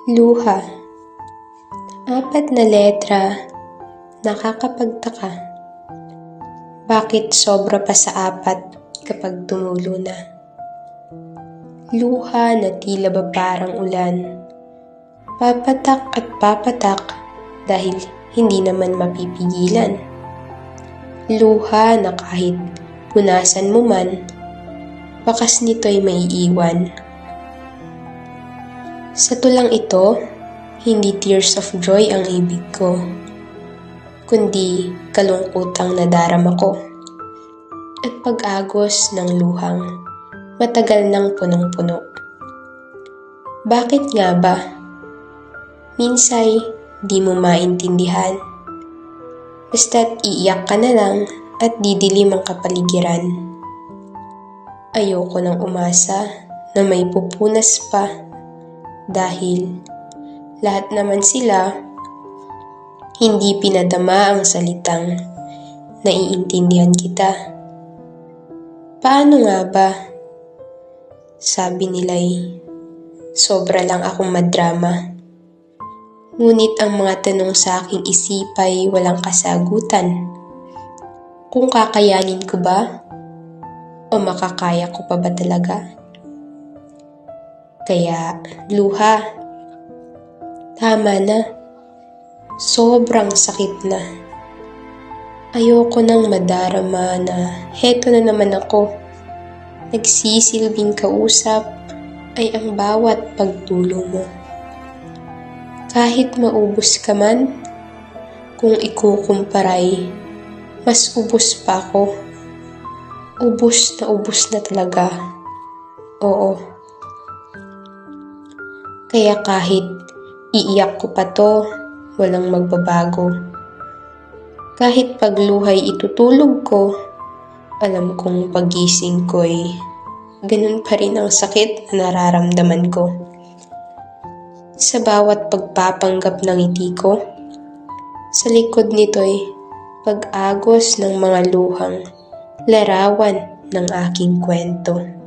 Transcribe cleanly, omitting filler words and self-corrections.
Luha. 4 na letra, nakakapagtaka. Bakit sobra pa sa 4 kapag tumulo na? Luha na tila ba parang ulan, papatak at papatak dahil hindi naman mapipigilan. Luha na kahit punasan mo man, bakas nito'y maiiwan. Sa tulang ito, hindi tears of joy ang ibig ko, kundi kalungkutang nadarama ko. At pag-agos ng luhang matagal nang punong-puno. Bakit nga ba? Minsay di mo maintindihan. Basta't iiyak ka na lang at didilim ang kapaligiran. Ayoko nang umasa na may pupunas pa dahil lahat naman sila hindi pinadama ang salitang naiintindihan kita. Paano nga ba? Sabi nila'y sobra lang akong madrama. Ngunit ang mga tanong sa aking isipay walang kasagutan. Kung kakayanin ko ba? O makakaya ko pa ba talaga? Kaya, luha, tama na. Sobrang sakit na. Ayoko nang madarama na heto na naman ako. Nagsisilbing kausap ay ang bawat pagtulo mo. Kahit maubos ka man, kung ikukumparay, mas ubos pa ako. Ubos na talaga. Oo. Kaya kahit iiyak ko pa to, walang magbabago. Kahit pagluhay itutulog ko, alam kong pagising ko'y ganun pa rin ang sakit na nararamdaman ko. Sa bawat pagpapanggap ng ngiti ko, sa likod nito'y pag-agos ng mga luhang larawan ng aking kwento.